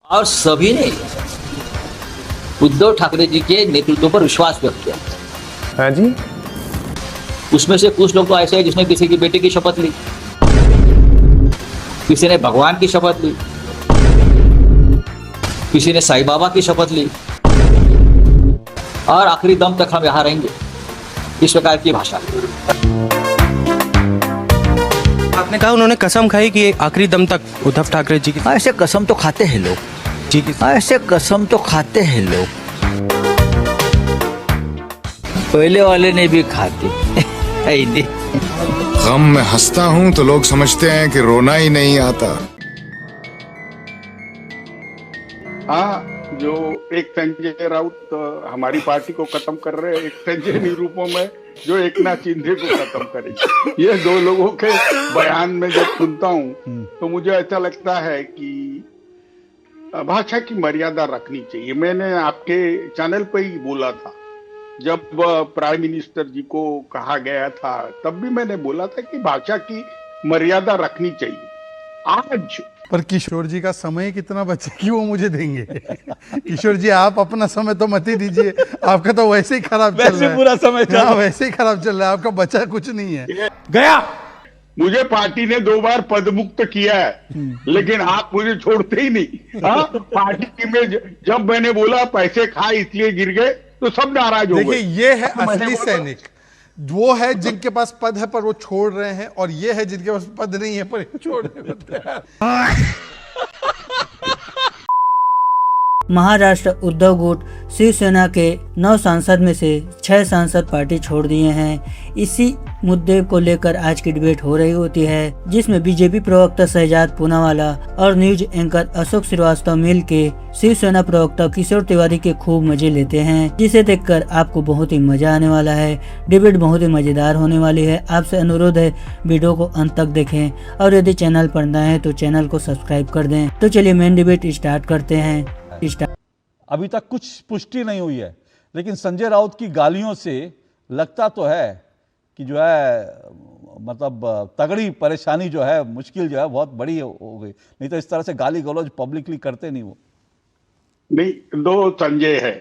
और सभी ने उद्धव ठाकरे जी के नेतृत्व पर विश्वास व्यक्त किया। हाँ जी, उसमें से कुछ लोग तो ऐसे हैं जिसने किसी की बेटे की शपथ ली, किसी ने भगवान की शपथ ली, किसी ने साईं बाबा की शपथ ली, और आखिरी दम तक हम यहाँ रहेंगे, इस प्रकार की भाषा। आपने कहा उन्होंने कसम खाई कि आखिरी दम तक उद्धव ठाकरे जी की। ऐसे कसम तो खाते हैं लोग जी की। ऐसे कसम तो खाते हैं लोग। पहले वाले ने भी खाती गम में हंसता हूँ तो लोग समझते हैं कि रोना ही नहीं आता। हाँ, जो एक संजय राउत हमारी पार्टी को खत्म कर रहे हैं, एक संजय निरूपम है जो एकनाथ शिंदे को खत्म करेंगे। ये दो लोगों के बयान में जब सुनता हूँ तो मुझे ऐसा लगता है कि भाषा की मर्यादा रखनी चाहिए। मैंने आपके चैनल पे ही बोला था, जब प्राइम मिनिस्टर जी को कहा गया था तब भी मैंने बोला था कि भाषा की मर्यादा रखनी चाहिए। आज पर किशोर जी का समय कितना बचे कि वो मुझे देंगे? किशोर जी आप अपना समय तो मत ही दीजिए, आपका तो वैसे ही खराब चल रहा है। पूरा समय चल रहा है। वैसे ही खराब चल रहा है, आपका बचा कुछ नहीं है। गया। मुझे पार्टी ने 2 बार पदमुक्त किया है, लेकिन आप मुझे छोड़ते ही नहीं। हाँ, पार्टी में जब मैंने बोला पैसे खा इसलिए गिर गए तो सब नाराज हो गए। देखिए, ये है असली सैनिक। वो है जिनके पास पद है पर वो छोड़ रहे हैं, और ये है जिनके पास पद नहीं है पर छोड़ने को तैयार। महाराष्ट्र उद्धव गुट शिवसेना के 9 सांसद में से 6 सांसद पार्टी छोड़ दिए हैं। इसी मुद्दे को लेकर आज की डिबेट हो रही होती है, जिसमें बीजेपी प्रवक्ता शहजाद पूनावाला और न्यूज एंकर अशोक श्रीवास्तव मिल के शिवसेना प्रवक्ता किशोर तिवारी के खूब मजे लेते हैं, जिसे देखकर आपको बहुत ही मजा आने वाला है। डिबेट बहुत ही मजेदार होने वाली है। आपसे अनुरोध है वीडियो को अंत तक देखें, और यदि चैनल पर नए हैं तो चैनल को सब्सक्राइब कर दें। तो चलिए मेन डिबेट स्टार्ट करते हैं। अभी तक कुछ पुष्टि नहीं हुई है, लेकिन संजय राउत की गालियों से लगता तो है कि जो है मतलब तगड़ी परेशानी जो है, मुश्किल जो है बहुत बड़ी हो गई। नहीं तो इस तरह से गाली गलौज पब्लिकली करते नहीं वो। नहीं, 2 संजय है।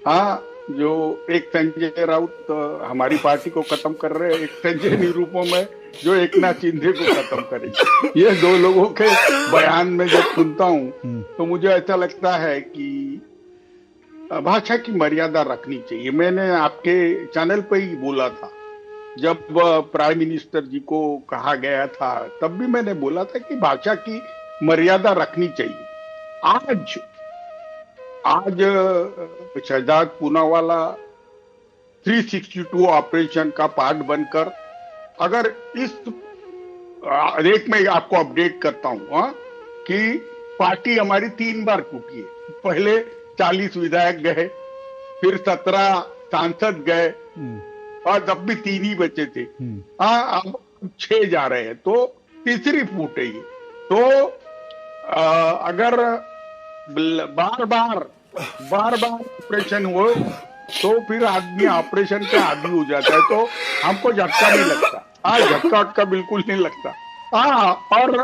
हाँ, जो एक संजय राउत हमारी पार्टी को खत्म कर रहे हैं, एक संजय निरूपम है जो एकनाथ शिंदे को खत्म करेंगे। ये 2 लोगों के बयान में जब सुनता हूँ तो मुझे ऐसा लगता है कि भाषा की मर्यादा रखनी चाहिए। मैंने आपके चैनल पे ही बोला था, जब प्राइम मिनिस्टर जी को कहा गया था तब भी मैंने बोला था कि भाषा की मर्यादा रखनी चाहिए। आज शहजाद पूनावाला 362 ऑपरेशन का पार्ट बनकर, अगर इस एक में आपको अपडेट करता हूं कि पार्टी हमारी 3 बार टूटी है। पहले 40 विधायक गए, फिर 17 सांसद गए, और तब भी 3 ही बचे थे। अब 6 जा रहे हैं, तो तीसरी फूट है ये। तो अगर बार बार ऑपरेशन हो तो फिर आदमी ऑपरेशन के आदी हो जाता है, तो हमको झटका नहीं लगता। झटका बिल्कुल नहीं लगता। और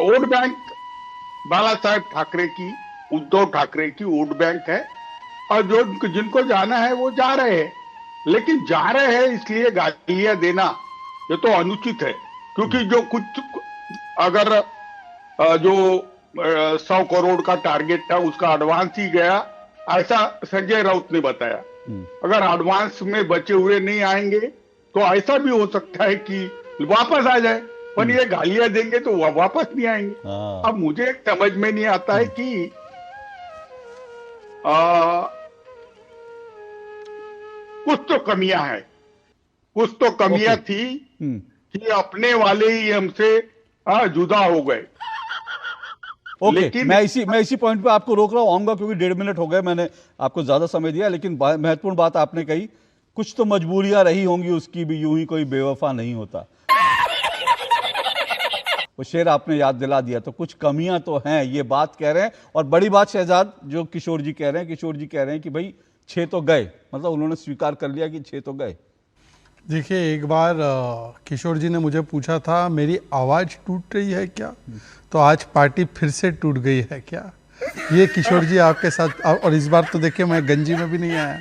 वोट बैंक बाला साहेब ठाकरे की, उद्धव ठाकरे की वोट बैंक है, और जो जिनको जाना है वो जा रहे हैं। लेकिन जा रहे हैं इसलिए गालियां देना ये तो अनुचित है, क्योंकि जो कुछ अगर जो 100 करोड़ का टारगेट था उसका एडवांस ही गया, ऐसा संजय राउत ने बताया। अगर एडवांस में बचे हुए नहीं आएंगे तो ऐसा भी हो सकता है कि वापस आ जाए, पर ये गालियां देंगे तो वापस नहीं आएंगे। अब मुझे समझ में नहीं आता है कि कुछ तो कमियां हैं, कुछ तो कमियां थी कि अपने वाले ही हमसे जुदा हो गए। लेकिन मैं इसी पॉइंट पे आपको रोक रहा हूँ, क्योंकि 1.5 मिनट हो गए, मैंने आपको ज्यादा समय दिया। लेकिन महत्वपूर्ण बात आपने कही, कुछ तो मजबूरियां रही होंगी उसकी भी, यूं ही कोई बेवफा नहीं होता। वो शेर आपने याद दिला दिया। तो कुछ कमियां तो हैं, ये बात कह रहे हैं। और बड़ी बात शहजाद जो किशोर जी कह रहे हैं कि भाई 6 तो गए, मतलब उन्होंने स्वीकार कर लिया कि 6 तो गए। देखिए, एक बार किशोर जी ने मुझे पूछा था मेरी आवाज़ टूट रही है क्या, तो आज पार्टी फिर से टूट गई है क्या। ये किशोर जी आपके साथ, और इस बार तो देखिए मैं गंजी में भी नहीं आया,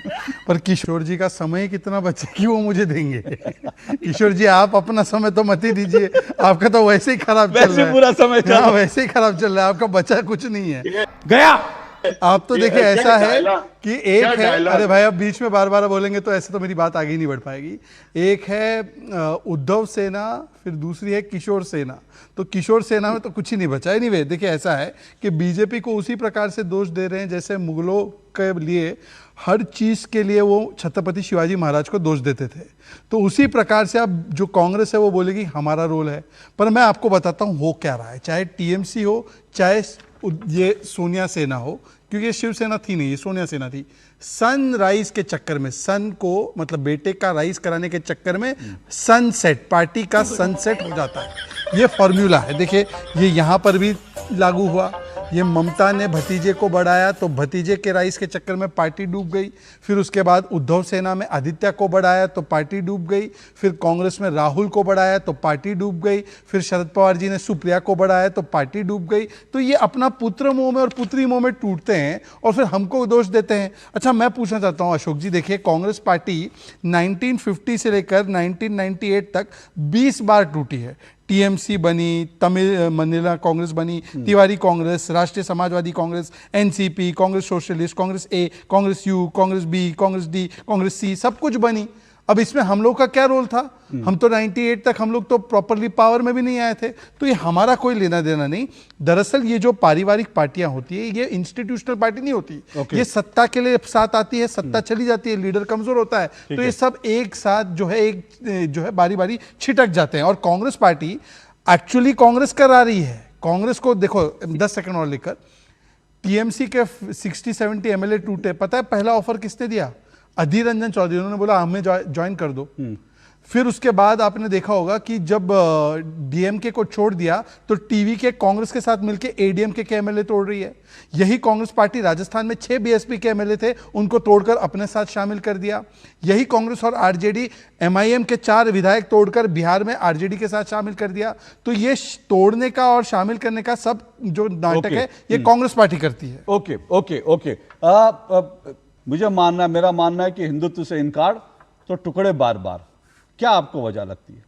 पर किशोर जी का समय कितना बचे कि वो मुझे देंगे। किशोर जी आप अपना समय तो मत ही दीजिए, आपका तो वैसे ही खराब चल रहा है। पूरा समय चल रहा है। वैसे ही खराब चल रहा है, आपका बचा कुछ नहीं है। गया। आप तो देखिए क्या ऐसा है डायलॉग? कि एक क्या है, डायलॉग? अरे भाई अब बीच में बार बार बोलेंगे तो ऐसे तो मेरी बात आगे ही नहीं बढ़ पाएगी। एक है उद्धव सेना, फिर दूसरी है किशोर सेना। तो किशोर सेना में तो कुछ ही नहीं बचा। एनीवे देखिए ऐसा है कि बीजेपी को उसी प्रकार से दोष दे रहे हैं जैसे मुगलों के लिए हर चीज के लिए वो छत्रपति शिवाजी महाराज को दोष देते थे, तो उसी प्रकार से अब जो कांग्रेस है वो बोलेगी हमारा रोल है। पर मैं आपको बताता हूँ हो क्या रहा है, चाहे टीएमसी हो चाहे ये सोनिया सेना हो, क्योंकि ये शिवसेना थी नहीं, ये सोनिया सेना थी। सनराइज के चक्कर में, सन को मतलब बेटे का राइज कराने के चक्कर में सनसेट, पार्टी का सनसेट हो जाता है। ये फॉर्मूला है। देखिए ये यहाँ पर भी लागू हुआ। ये ममता ने भतीजे को बढ़ाया तो भतीजे के राइज के चक्कर में पार्टी डूब गई। फिर उसके बाद उद्धव सेना में आदित्य को बढ़ाया तो पार्टी डूब गई। फिर कांग्रेस में राहुल को बढ़ाया तो पार्टी डूब गई। फिर शरद पवार जी ने सुप्रिया को बढ़ाया तो पार्टी डूब गई। तो ये अपना पुत्र मुंह में और पुत्री मुंह में टूटते हैं और फिर हमको दोष देते हैं। अच्छा मैं पूछना चाहता हूं अशोक जी, देखिए कांग्रेस पार्टी 1950 से लेकर 1998 तक 20 बार टूटी है। टीएमसी बनी, तमिल मनीला कांग्रेस बनी, Tiwari Congress, Rashtriya Samajwadi Congress, NCP, Congress socialist, Congress A, Congress U, Congress B, Congress D, Congress C, सब कुछ बनी। अब इसमें हम लोग का क्या रोल था? हम तो 98 तक हम लोग तो प्रॉपरली पावर में भी नहीं आए थे, तो ये हमारा कोई लेना देना नहीं। दरअसल ये जो पारिवारिक पार्टियां होती है ये इंस्टीट्यूशनल पार्टी नहीं होती। ये सत्ता के लिए साथ आती है, सत्ता चली जाती है, लीडर कमजोर होता है, तो ये सब एक साथ जो है बारी बारी छिटक जाते हैं। और कांग्रेस पार्टी एक्चुअली कांग्रेस करा रही है। कांग्रेस को देखो 10 सेकंड और लेकर, टीएमसी के 60-70 एमएलए टूटे, पता है पहला ऑफर किसने दिया? अधीर रंजन चौधरी। उन्होंने बोला हमें ज्वाइन कर दो। फिर उसके बाद आपने देखा होगा कि जब डीएमके को छोड़ दिया तो टीवी के कांग्रेस के साथ मिलकर एडीएमके के एमएलए तोड़ रही है। यही कांग्रेस पार्टी राजस्थान में 6 बीएसपी के एमएलए थे, उनको तोड़कर अपने साथ शामिल कर दिया। यही कांग्रेस और आरजेडी एमआईएम के 4 विधायक तोड़कर बिहार में आरजेडी के साथ शामिल कर दिया। तो ये तोड़ने का और शामिल करने का सब जो नाटक है ये कांग्रेस पार्टी करती है। ओके ओके ओके मुझे मेरा मानना है कि हिंदुत्व से इनकार तो टुकड़े बार बार, क्या आपको वजह लगती है?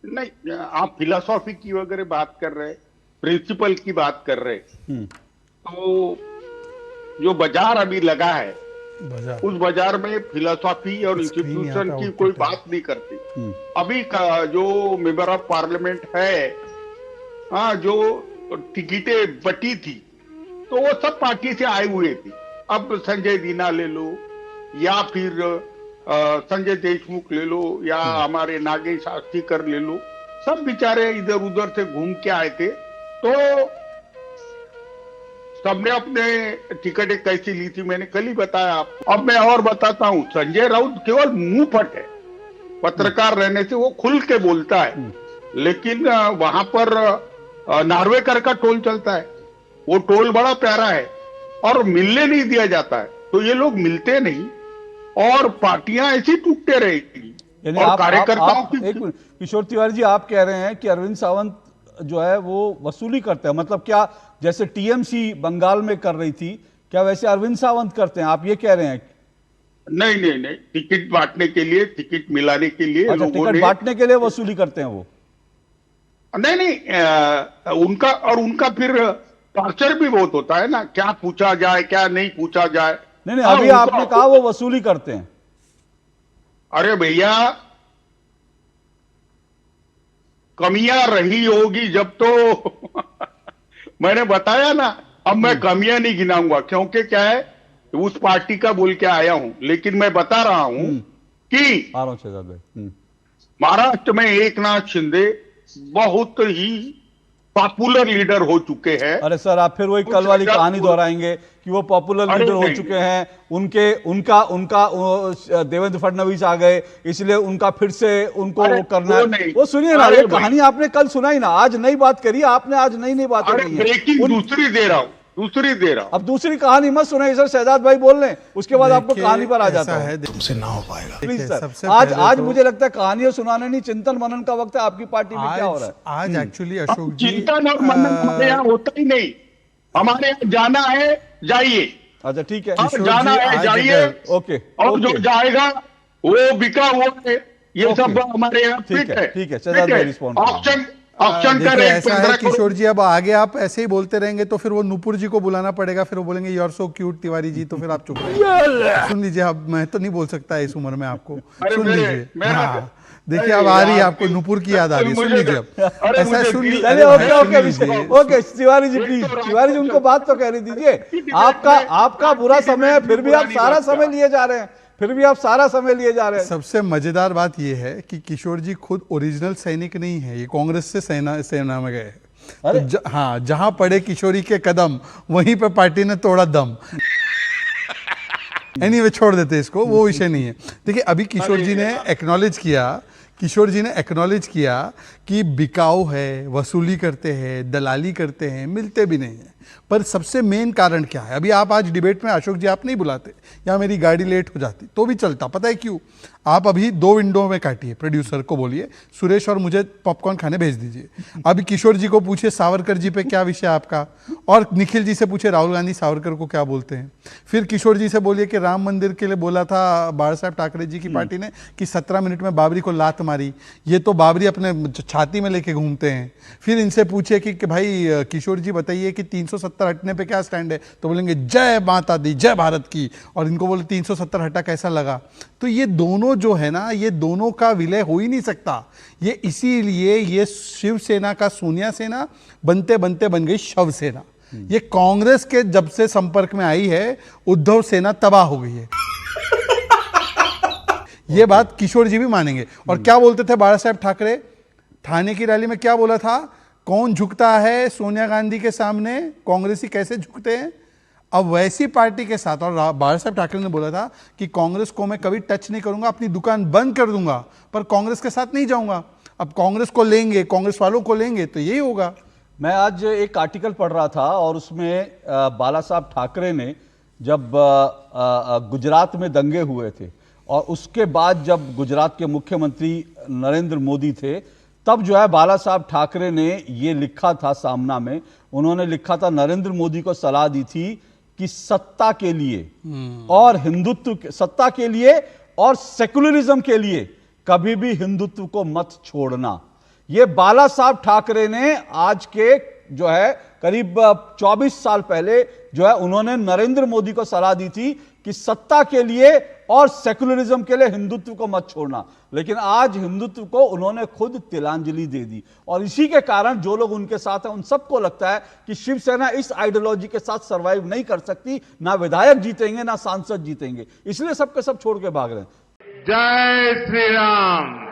नहीं, आप फिलोसॉफी की वगैरह बात कर रहे, प्रिंसिपल की बात कर रहे, तो जो बाजार अभी लगा है उस बाजार में फिलोसॉफी और इंस्टीट्यूशन की कोई बात नहीं करती। अभी का जो मेंबर ऑफ पार्लियामेंट है, हाँ, जो टिकटें बटी थी तो वो सब पार्टी से आए हुए थे। अब संजय दीना ले लो या फिर संजय देशमुख ले लो या हमारे नागेश आस्तीकर ले लो, सब बेचारे इधर उधर से घूम के आए थे। तो सबने अपने टिकटें कैसी ली थी मैंने कल ही बताया आपको। अब मैं और बताता हूं, संजय राउत केवल मुंह फट है, पत्रकार रहने से वो खुल के बोलता है, लेकिन वहां पर नार्वेकर का टोल चलता है। वो टोल बड़ा प्यारा है और मिलने नहीं दिया जाता है, तो ये लोग मिलते नहीं और पार्टियां ऐसी टूटते रहेगी। और कार्यकर्ताओं की किशोर तिवारी जी, आप कह रहे हैं कि अरविंद सावंत जो है वो वसूली करते हैं, मतलब क्या जैसे टीएमसी बंगाल में कर रही थी, क्या वैसे अरविंद सावंत करते हैं, आप ये कह रहे हैं? नहीं नहीं नहीं, टिकट बांटने के लिए, टिकट मिलाने के लिए अच्छा, टिकट बांटने के लिए वसूली करते हैं वो? नहीं नहीं, उनका फिर टॉर्चर भी बहुत होता है ना, क्या पूछा जाए क्या नहीं पूछा जाए। नहीं, अभी आपने कहा वो वसूली करते हैं। अरे भैया, कमियां रही होगी जब तो मैंने बताया ना। अब मैं कमियां नहीं गिनाऊंगा क्योंकि क्या है, उस पार्टी का बोल के आया हूं, लेकिन मैं बता रहा हूं कि महाराष्ट्र में एकनाथ शिंदे बहुत ही पॉपुलर लीडर हो चुके हैं। अरे सर, आप फिर वही कल वाली कहानी दोहराएंगे कि वो पॉपुलर लीडर हो चुके हैं, उनका देवेंद्र फडणवीस आ गए इसलिए उनका फिर से उनको वो करना है। वो सुनिए ना, ये कहानी आपने कल सुनाई ना, आज नई बात करिए आपने, आज नई बात दूसरी दे रहा हूं। अब दूसरी कहानी मत सुनाइए सर, शहजाद भाई बोल रहे हैं, उसके बाद आपको कहानी पर आ जाता है। तुमसे ना हो पाएगा प्लीज सर, आज मुझे लगता है कहानियां सुनाने नहीं, चिंतन मनन का वक्त है। आपकी पार्टी में क्या हो रहा है आज? एक्चुअली अशोक जी, चिंतन और मनन हमारे यहाँ होता ही नहीं। हमारे यहाँ जाना है जाइए, अच्छा ठीक है, हाँ, जाना जी, है आज जाइए, अगर- ओके और जो ओके, जाएगा वो बिका हुआ है, ये ओके। सब हमारे यहाँ ठीक फिट है, है, ठीक है, फिट शहजाद भाई है। रिस्पॉन्ड करेंगे। ऑप्शन कर देखिए रहे ऐसा है 15 किशोर करोड़। जी, अब आगे आप ऐसे ही बोलते रहेंगे तो फिर वो नुपुर जी को बुलाना पड़ेगा, फिर वो बोलेंगे you are so cute Tiwari ji, तो फिर आप चुप रहिए। सुन लीजिए, अब मैं तो नहीं बोल सकता इस उम्र में आपको, अरे सुन मेरे- लीजिए। मेरा- हाँ देखिए, अरे अब आ रही है यार, आपको नुपुर की याद आ रही है, सुन मुझे- लीजिए अब अरे ऐसा मुझे सुन दिल- लीजिए। चलिए अरे ओके भाई, ओके सुन लीजिए। ओके तिवारी जी एक प्लीज, तो तिवारी जी उनको बात तो कहने दीजिए। आपका आपका बुरा समय है, फिर भी आप सारा समय लिए जा रहे हैं, फिर भी आप सारा समय लिए जा रहे हैं। सबसे मजेदार बात यह है कि किशोर जी खुद ओरिजिनल सैनिक नहीं है, ये कांग्रेस से सेना में गए हैं। अरे! तो हाँ, जहां पड़े किशोरी के कदम वहीं पे पार्टी ने तोड़ा दम। एनीवे छोड़ देते इसको, वो विषय नहीं है। देखिए अभी किशोर जी ने एक्नॉलेज किया कि बिकाऊ है, वसूली करते हैं, दलाली करते हैं, मिलते भी नहीं है। पर सबसे मेन कारण क्या है? अभी आप आज डिबेट में अशोक जी आप नहीं बुलाते, या मेरी गाड़ी लेट हो जाती तो भी चलता। पता है क्यों? आप अभी 2 विंडो में काटिए, प्रोड्यूसर को बोलिए सुरेश और मुझे पॉपकॉर्न खाने भेज दीजिए। अभी किशोर जी को पूछे सावरकर जी पे क्या विषय आपका, और निखिल जी से पूछे राहुल गांधी सावरकर को क्या बोलते हैं। फिर किशोर जी से बोलिए कि राम मंदिर के लिए बोला था बाला साहब ठाकरे जी की पार्टी ने कि 17 मिनट में बाबरी को लात मारी, ये तो बाबरी अपने छाती में लेके घूमते हैं। फिर इनसे पूछे कि भाई किशोर जी बताइए कि 370 हटने पे क्या स्टैंड है, तो बोलेंगे जय माता दी, जय भारत की। और इनको बोले 370 हटा कैसा लगा। तो ये दोनों जो है ना, ये दोनों का विलय हो ही नहीं सकता। ये इसीलिए ये शिवसेना का सोनिया सेना बनते बनते बन गई शव सेना। ये कांग्रेस के जब से संपर्क में आई है, उद्धव सेना तबाह हो गई है। ये बात किशोर जी भी मानेंगे। और क्या बोलते थे बाला साहब ठाकरे थाने की रैली में, क्या बोला था? कौन झुकता है सोनिया गांधी के सामने, कांग्रेसी कैसे झुकते हैं। अब वैसी पार्टी के साथ, और बाला साहब ठाकरे ने बोला था कि कांग्रेस को मैं कभी टच नहीं करूंगा, अपनी दुकान बंद कर दूंगा, पर कांग्रेस के साथ नहीं जाऊंगा। अब कांग्रेस को लेंगे, कांग्रेस वालों को लेंगे, तो यही होगा। मैं आज एक आर्टिकल पढ़ रहा था और उसमें बाला साहब ठाकरे ने जब गुजरात में दंगे हुए थे और उसके बाद जब गुजरात के मुख्यमंत्री नरेंद्र मोदी थे, तब जो है बाला साहब ठाकरे ने ये लिखा था सामना में, उन्होंने लिखा था नरेंद्र मोदी को सलाह दी थी कि सत्ता के लिए और हिंदुत्व, सत्ता के लिए और सेकुलरिज्म के लिए कभी भी हिंदुत्व को मत छोड़ना। ये बाला साहब ठाकरे ने आज के जो है करीब 24 साल पहले जो है उन्होंने नरेंद्र मोदी को सलाह दी थी कि सत्ता के लिए और सेकुलरिज्म के लिए हिंदुत्व को मत छोड़ना। लेकिन आज हिंदुत्व को उन्होंने खुद तिलांजलि दे दी और इसी के कारण जो लोग उनके साथ हैं उन सबको लगता है कि शिवसेना इस आइडियोलॉजी के साथ सरवाइव नहीं कर सकती, ना विधायक जीतेंगे ना सांसद जीतेंगे, इसलिए सबके सब छोड़ के भाग रहे हैं। जय श्री राम।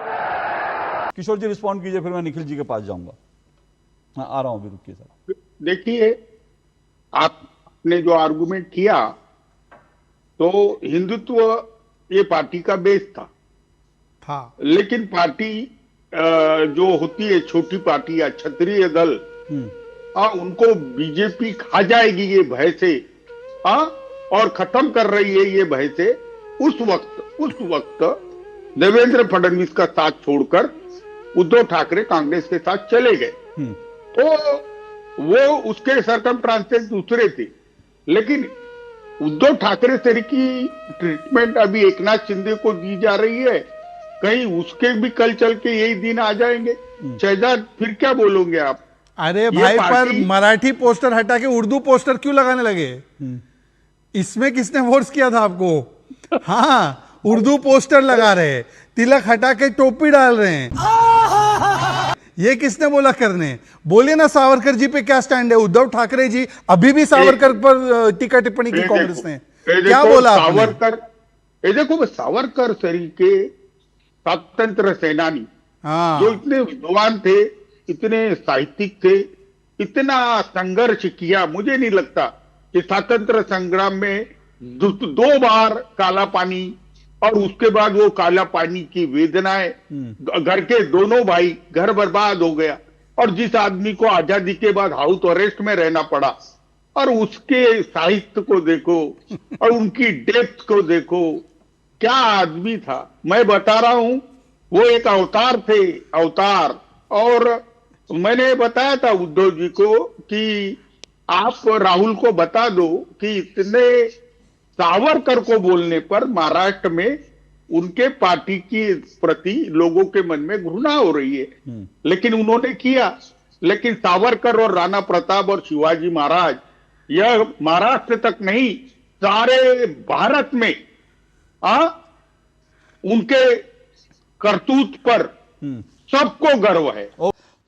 किशोर जी रिस्पॉन्ड कीजिए, फिर मैं निखिल जी के पास जाऊंगा। मैं आ रहा हूं, अभी रुकिए सर। देखिए, आपने जो आर्गुमेंट किया तो हिंदुत्व ये पार्टी का बेस था, लेकिन पार्टी जो होती है छोटी पार्टी या क्षत्रिय दल, उनको बीजेपी खा जाएगी ये भय से, और खत्म कर रही है ये भय से। उस वक्त देवेंद्र फडणवीस का साथ छोड़कर उद्धव ठाकरे कांग्रेस के साथ चले गए। तो वो उसके सरकमस्टांसेस दूसरे थे, लेकिन उद्धव ठाकरे सर की ट्रीटमेंट अभी एकनाथ शिंदे को दी जा रही है, कहीं उसके भी कल चल के यही दिन आ जाएंगे। शहजाद, फिर क्या बोलोगे आप? अरे भाई, पर मराठी पोस्टर हटा के उर्दू पोस्टर क्यों लगाने लगे? इसमें किसने फोर्स किया था आपको? हाँ, उर्दू पोस्टर लगा रहे, तिलक हटा के टोपी डाल रहे हैं। ये किसने बोला करने? बोलिए ना सावरकर जी पे क्या स्टैंड है? उद्धव ठाकरे जी अभी भी सावरकर पर टीका टिप्पणी की कांग्रेस ने, क्या बोला आपने? सावरकर सरी के स्वतंत्र सेनानी, जो इतने विद्वान थे, इतने साहित्यिक थे, इतना संघर्ष किया, मुझे नहीं लगता कि स्वतंत्र संग्राम में 2 बार काला पानी और उसके बाद वो काला पानी की वेदनाएं, घर के दोनों भाई, घर बर्बाद हो गया, और जिस आदमी को आजादी के बाद हाउस अरेस्ट में रहना पड़ा, और उसके साहित्य को देखो और उनकी डेप्थ को देखो, क्या आदमी था। मैं बता रहा हूं, वो एक अवतार थे, अवतार। और मैंने बताया था उद्धव जी को कि आप राहुल को बता दो कि इतने सावरकर को बोलने पर महाराष्ट्र में उनके पार्टी की प्रति लोगों के मन में घृणा हो रही है, लेकिन उन्होंने किया। लेकिन सावरकर और राणा प्रताप और शिवाजी महाराज, यह महाराष्ट्र तक नहीं सारे भारत में उनके करतूत पर सबको गर्व है।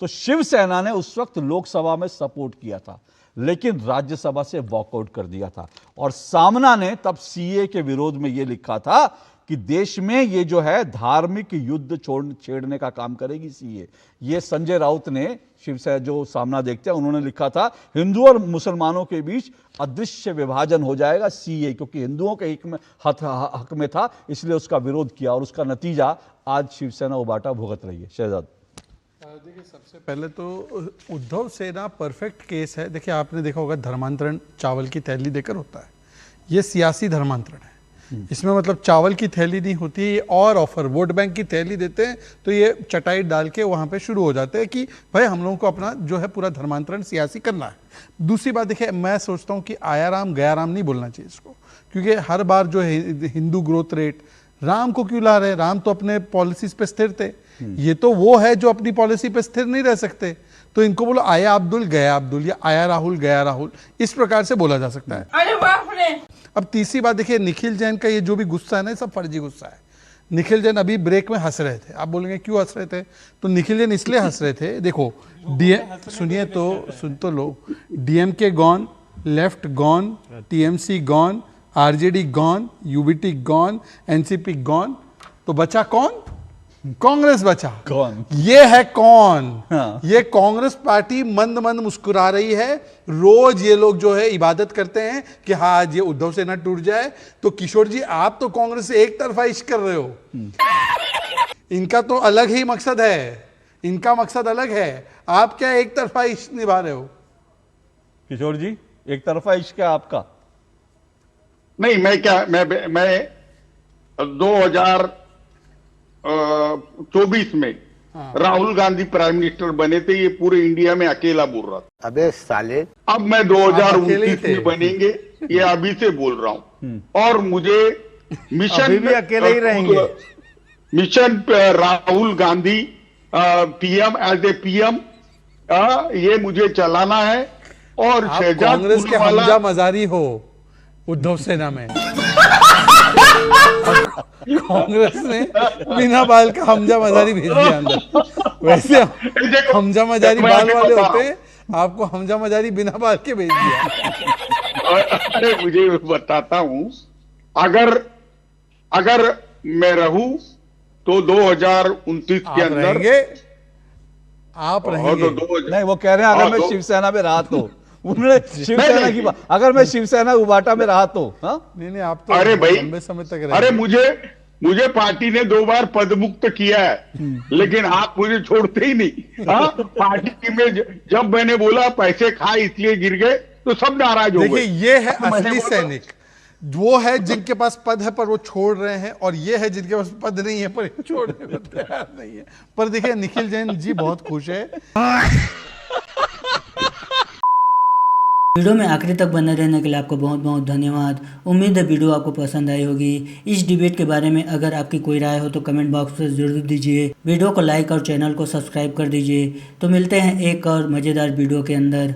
तो शिवसेना ने उस वक्त लोकसभा में सपोर्ट किया था, लेकिन राज्यसभा से वॉकआउट कर दिया था। और सामना ने तब सीए के विरोध में यह लिखा था कि देश में ये जो है धार्मिक युद्ध छेड़ने का काम करेगी सीए। ये संजय राउत ने शिवसेना जो सामना देखते हैं उन्होंने लिखा था, हिंदू और मुसलमानों के बीच अदृश्य विभाजन हो जाएगा सीए, क्योंकि हिंदुओं के हक में था, इसलिए उसका विरोध किया और उसका नतीजा आज शिवसेना उबाटा भुगत रही है। शहजाद, देखिए, सबसे पहले तो उद्धव सेना परफेक्ट केस है। देखिए, आपने देखा होगा धर्मांतरण चावल की थैली देकर होता है, ये सियासी धर्मांतरण है। इसमें मतलब चावल की थैली नहीं होती है, और ऑफर वोट बैंक की थैली देते हैं तो ये चटाई डाल के वहाँ पे शुरू हो जाते हैं कि भाई हम लोगों को अपना जो है पूरा धर्मांतरण सियासी करना है। दूसरी बात देखिए, मैं सोचता हूँ कि आया राम गया राम नहीं बोलना चाहिए इसको, क्योंकि हर बार जो है हिंदू ग्रोथ रेट, राम को क्यों ला रहे? राम तो अपने पॉलिसीज पे स्थिर थे, ये तो वो है जो अपनी पॉलिसी पे स्थिर नहीं रह सकते। तो इनको बोलो आया अब्दुल गया अब्दुल, या आया राहुल गया राहुल, इस प्रकार से बोला जा सकता है। अरे बाप रे। अब तीसरी बात देखिए, निखिल जैन का ये जो भी गुस्सा है ना, सब फर्जी गुस्सा है। निखिल जैन अभी ब्रेक में हंस रहे थे, आप बोलेंगे क्यों हंस रहे थे? तो निखिल जैन इसलिए हंस रहे थे, देखो सुनिए तो, सुन तो लो, DMK gone, left gone, TMC gone, RJD gone, UBT gone, NCP gone, तो बचा कौन? कांग्रेस बचा। कौन? ये है कौन? हाँ। ये कांग्रेस पार्टी मंद मंद मुस्कुरा रही है। रोज ये लोग जो है इबादत करते हैं कि हाँ आज ये उद्धव सेना टूट जाए। तो किशोर जी, आप तो कांग्रेस से एक तरफा इश्क कर रहे हो, इनका तो अलग ही मकसद है, इनका मकसद अलग है, आप क्या एक तरफा इश्क निभा रहे हो? किशोर जी, एक तरफा इश्क है आपका? नहीं, मैं 2024 में राहुल गांधी प्राइम मिनिस्टर बने थे, ये पूरे इंडिया में अकेला बोल रहा था। अबे साले, अब मैं 2029 में बनेंगे, ये अभी से बोल रहा हूं। और मुझे मिशन अभी भी अकेले ही रहेंगे। Mission Rahul Gandhi PM, as a PM, ये मुझे चलाना है। और आप शहजाद कांग्रेस के पुलवाला- हमजा मजारी हो उद्धव सेना में। कांग्रेस ने बिना बाल का हमजा मजारी भेज दिया अंदर। वैसे हमजा मजारी बाल वाले होते, आपको हमजा मजारी बिना बाल के भेज दिया। अरे मुझे बताता हूं, अगर मैं रहूं तो 2029 के आप अंदर रहेंगे, आप रहेंगे। नहीं, वो कह रहे हैं अगर मैं शिवसेना में रहा तो, उन्होंने शिवसेना की बात, अगर मैं शिवसेना उबाटा में रहा तो। हाँ, नहीं, आप तो अरे भाई, लंबे समय तक रहेंगे। अरे मुझे पार्टी ने 2 बार पद मुक्त किया है, लेकिन आप मुझे छोड़ते ही नहीं। पार्टी में जब मैंने बोला पैसे खाए इसलिए गिर गए, तो सब नाराज हो देखिए, गए। ये है असली सैनिक, वो है जिनके पास पद है पर वो छोड़ रहे हैं, और ये है जिनके पास पद नहीं है पर छोड़ने को तैयार नहीं है। पर देखिए, निखिल जैन जी बहुत खुश है। वीडियो में आखिरी तक बने रहने के लिए आपको बहुत बहुत धन्यवाद। उम्मीद है वीडियो आपको पसंद आई होगी। इस डिबेट के बारे में अगर आपकी कोई राय हो तो कमेंट बॉक्स में जरूर दीजिए। वीडियो को लाइक और चैनल को सब्सक्राइब कर दीजिए। तो मिलते हैं एक और मज़ेदार वीडियो के अंदर।